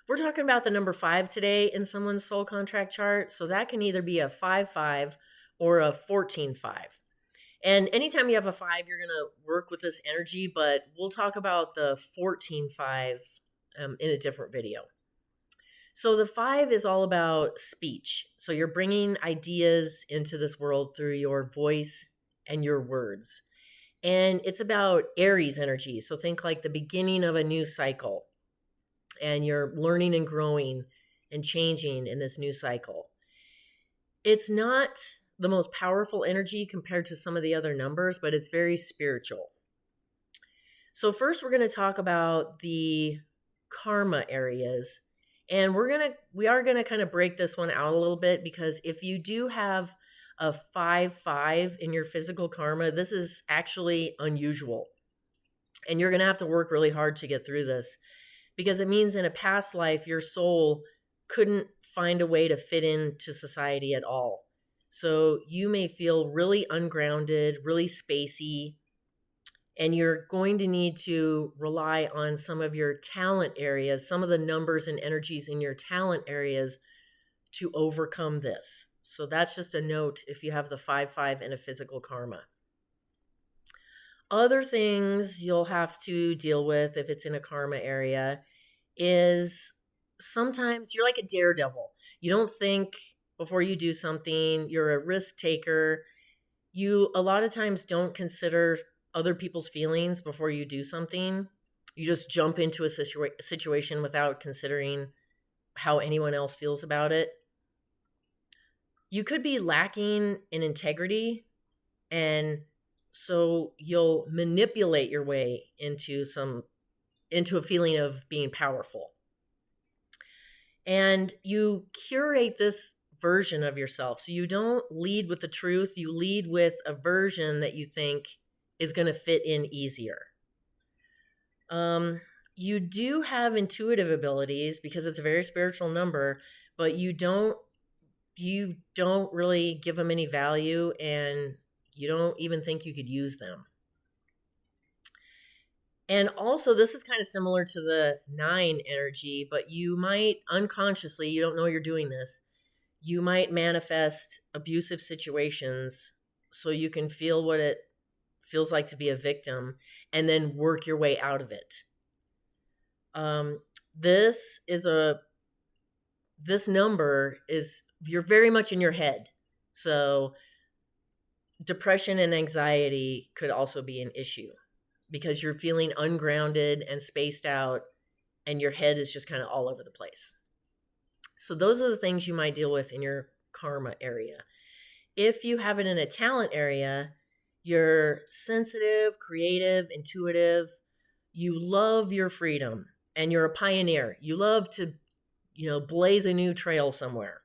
We're talking about the number 5 today in someone's soul contract chart. So that can either be a 5-5 or a 14-5. And anytime you have a 5, you're going to work with this energy, but we'll talk about the 14-5 in a different video. So the 5 is all about speech. So you're bringing ideas into this world through your voice and your words. And it's about Aries energy. So think like the beginning of a new cycle, and you're learning and growing and changing in this new cycle. It's not the most powerful energy compared to some of the other numbers, but it's very spiritual. So first we're going to talk about the karma areas. And we are going to kind of break this one out a little bit, because if you do have a 5-5 in your physical karma, this is actually unusual. And you're going to have to work really hard to get through this, because it means in a past life, your soul couldn't find a way to fit into society at all. So you may feel really ungrounded, really spacey, and you're going to need to rely on some of your talent areas, some of the numbers and energies in your talent areas to overcome this. So that's just a note if you have the 5-5 in a physical karma. Other things you'll have to deal with if it's in a karma area is sometimes you're like a daredevil. You don't think before you do something. You're a risk taker. You a lot of times don't consider other people's feelings before you do something. You just jump into a situation without considering how anyone else feels about it. You could be lacking in integrity, and so you'll manipulate your way into a feeling of being powerful. And you curate this version of yourself. So you don't lead with the truth, you lead with a version that you think is going to fit in easier. You do have intuitive abilities because it's a very spiritual number, but you don't really give them any value, and you don't even think you could use them. And also, this is kind of similar to the 9 energy, but you might unconsciously, you don't know you're doing this, you might manifest abusive situations so you can feel what it feels like to be a victim and then work your way out of it. This number is, you're very much in your head. So depression and anxiety could also be an issue, because you're feeling ungrounded and spaced out, and your head is just kind of all over the place. So those are the things you might deal with in your karma area. If you have it in a talent area, you're sensitive, creative, intuitive. You love your freedom, and you're a pioneer. You love to, blaze a new trail somewhere.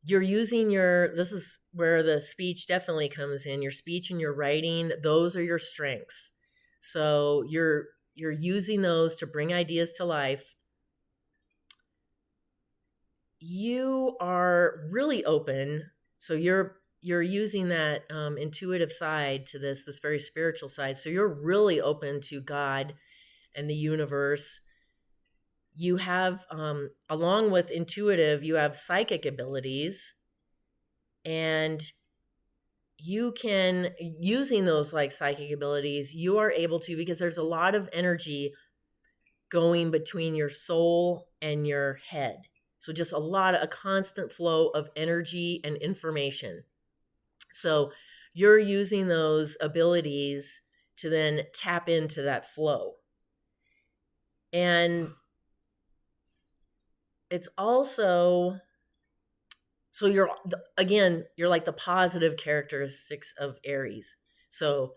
You're using this is where the speech definitely comes in. Your speech and your writing, those are your strengths. So you're using those to bring ideas to life. You are really open. So you're using that intuitive side to this very spiritual side. So you're really open to God and the universe. You have, along with intuitive, you have psychic abilities, and you can, using those like psychic abilities, you are able to, because there's a lot of energy going between your soul and your head. So just a constant flow of energy and information. So you're using those abilities to then tap into that flow. And it's also, so you're like the positive characteristics of Aries. So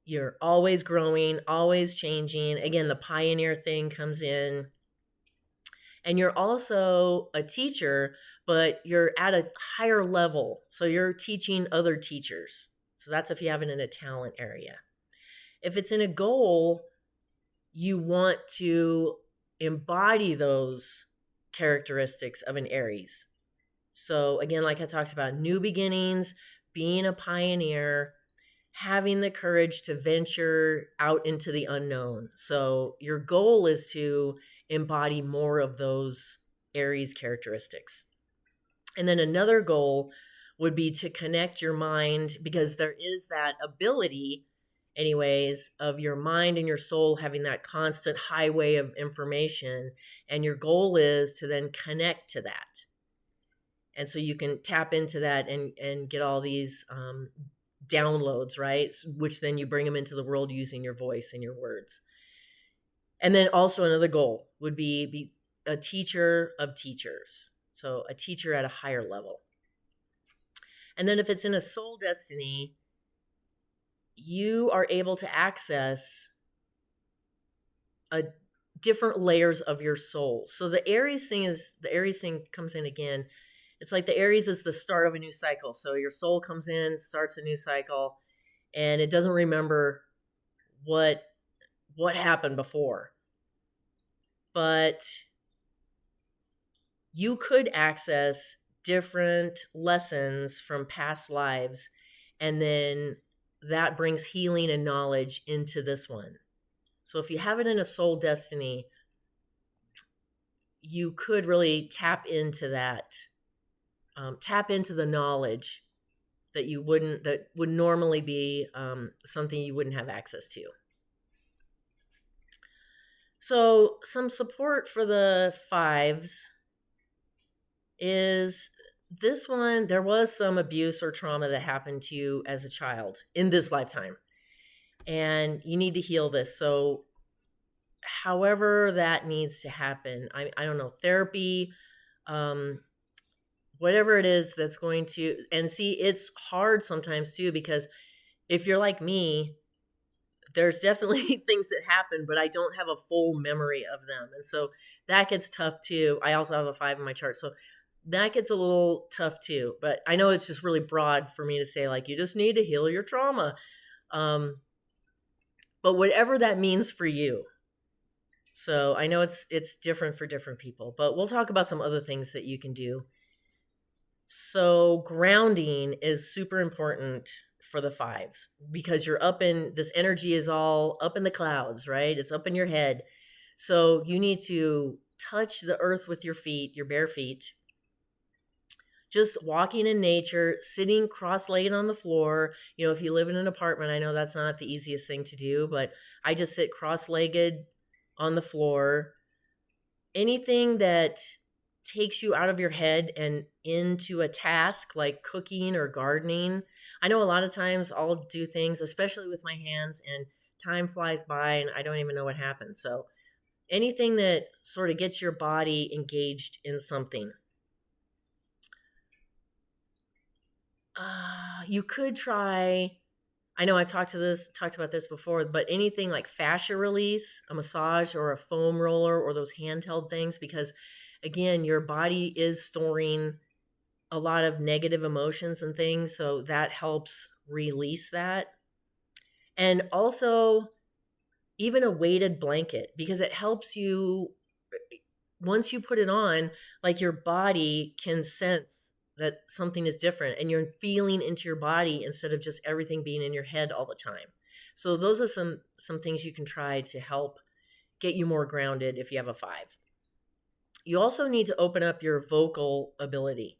you're always growing, always changing. Again, the pioneer thing comes in. And you're also a teacher, but you're at a higher level. So you're teaching other teachers. So that's if you have it in a talent area. If it's in a goal, you want to embody those characteristics of an Aries. So again, like I talked about, new beginnings, being a pioneer, having the courage to venture out into the unknown. So your goal is to embody more of those Aries characteristics. And then another goal would be to connect your mind, because there is that ability, anyways, of your mind and your soul having that constant highway of information. And your goal is to then connect to that. And so you can tap into that and get all these downloads, right? Which then you bring them into the world using your voice and your words. And then also another goal would be a teacher of teachers. So a teacher at a higher level. And then if it's in a soul destiny, you are able to access different layers of your soul. So the Aries thing comes in again. It's like the Aries is the start of a new cycle. So your soul comes in, starts a new cycle, and it doesn't remember what happened before. But you could access different lessons from past lives, and then that brings healing and knowledge into this one. So if you have it in a soul destiny, you could really tap into that, tap into the knowledge that would normally be something you wouldn't have access to. So some support for the fives is this one. There was some abuse or trauma that happened to you as a child in this lifetime, and you need to heal this. So however that needs to happen, I don't know, therapy, whatever it is that's going to, and see, it's hard sometimes too, because if you're like me, there's definitely things that happen, but I don't have a full memory of them. And so that gets tough too. I also have a 5 in my chart. So that gets a little tough too. But I know it's just really broad for me to say, like, you just need to heal your trauma. But whatever that means for you. So I know it's different for different people, but we'll talk about some other things that you can do. So grounding is super important for the fives, because you're up in this energy is all up in the clouds, right? It's up in your head. So you need to touch the earth with your feet, your bare feet. Just walking in nature, sitting cross-legged on the floor. You know, if you live in an apartment, I know that's not the easiest thing to do, but I just sit cross-legged on the floor. Anything that takes you out of your head and into a task like cooking or gardening. I know a lot of times I'll do things, especially with my hands, and time flies by and I don't even know what happened. So anything that sort of gets your body engaged in something. You could try, I know I've talked about this before, but anything like fascia release, a massage or a foam roller or those handheld things, because again, your body is storing a lot of negative emotions and things. So that helps release that. And also even a weighted blanket, because it helps you, once you put it on, like your body can sense that something is different and you're feeling into your body instead of just everything being in your head all the time. So those are some things you can try to help get you more grounded if you have a 5. You also need to open up your vocal ability.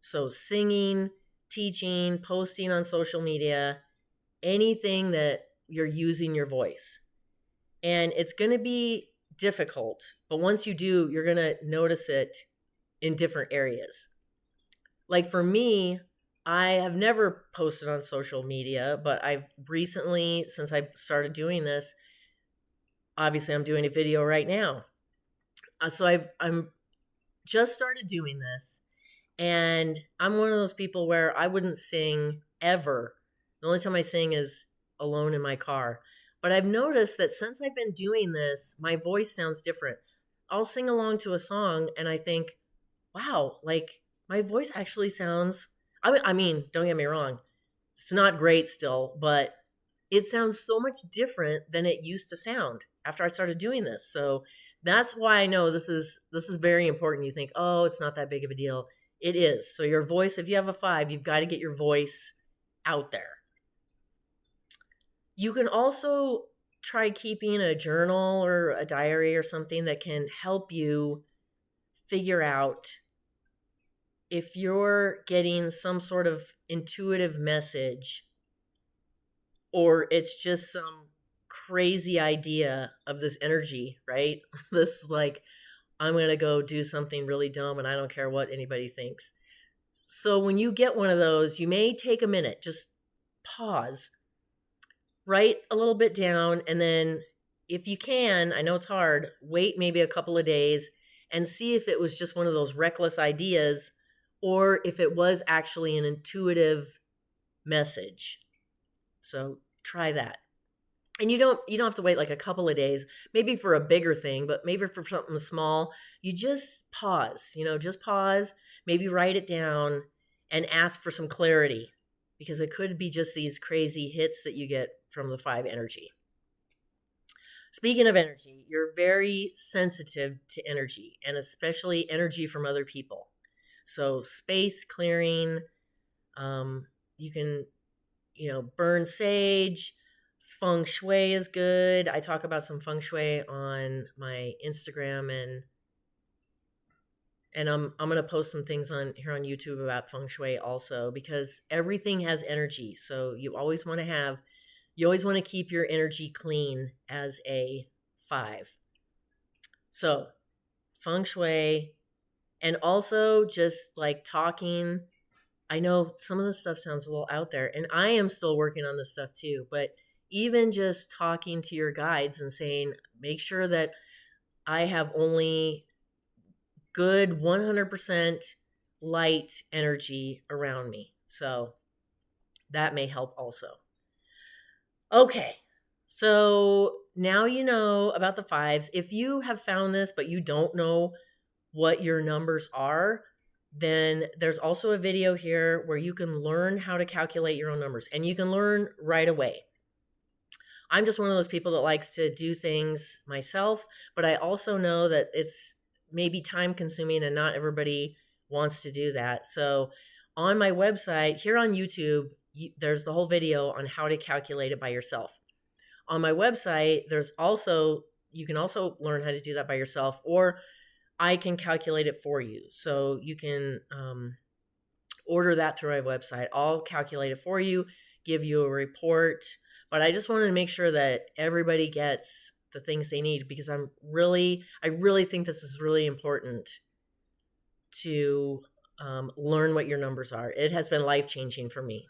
So singing, teaching, posting on social media, anything that you're using your voice. And it's going to be difficult, but once you do, you're going to notice it in different areas. Like for me, I have never posted on social media, but I've recently, since I started doing this, obviously I'm doing a video right now. So I'm just started doing this, and I'm one of those people where I wouldn't sing ever. The only time I sing is alone in my car. But I've noticed that since I've been doing this, my voice sounds different. I'll sing along to a song and I think, wow, like my voice actually sounds, I mean, don't get me wrong, it's not great still, but it sounds so much different than it used to sound after I started doing this. So that's why I know this is very important. You think, oh, it's not that big of a deal. It is. So your voice, if you have a 5, you've got to get your voice out there. You can also try keeping a journal or a diary or something that can help you figure out if you're getting some sort of intuitive message or it's just some crazy idea of this energy, right? This, like, I'm going to go do something really dumb and I don't care what anybody thinks. So when you get one of those, you may take a minute, just pause, write a little bit down, and then if you can, I know it's hard, wait maybe a couple of days and see if it was just one of those reckless ideas or if it was actually an intuitive message. So try that. And you don't have to wait like a couple of days, maybe for a bigger thing, but maybe for something small, you just pause, just pause, maybe write it down and ask for some clarity because it could be just these crazy hits that you get from the 5 energy. Speaking of energy, you're very sensitive to energy and especially energy from other people. So space clearing, you can, burn sage. Feng shui is good. I talk about some feng shui on my Instagram, and I'm going to post some things on here on YouTube about feng shui also because everything has energy. So you always want to keep your energy clean as a 5. So feng shui, and also just like talking. I know some of this stuff sounds a little out there, and I am still working on this stuff too, but even just talking to your guides and saying, make sure that I have only good 100% light energy around me. So that may help also. Okay, so now you know about the 5s. If you have found this, but you don't know what your numbers are, then there's also a video here where you can learn how to calculate your own numbers, and you can learn right away. I'm just one of those people that likes to do things myself, but I also know that it's maybe time consuming and not everybody wants to do that. So on my website, here on YouTube, there's the whole video on how to calculate it by yourself. On my website, you can also learn how to do that by yourself, or I can calculate it for you. So you can order that through my website. I'll calculate it for you, give you a report. But I just wanted to make sure that everybody gets the things they need because I really think this is really important to learn what your numbers are. It has been life-changing for me.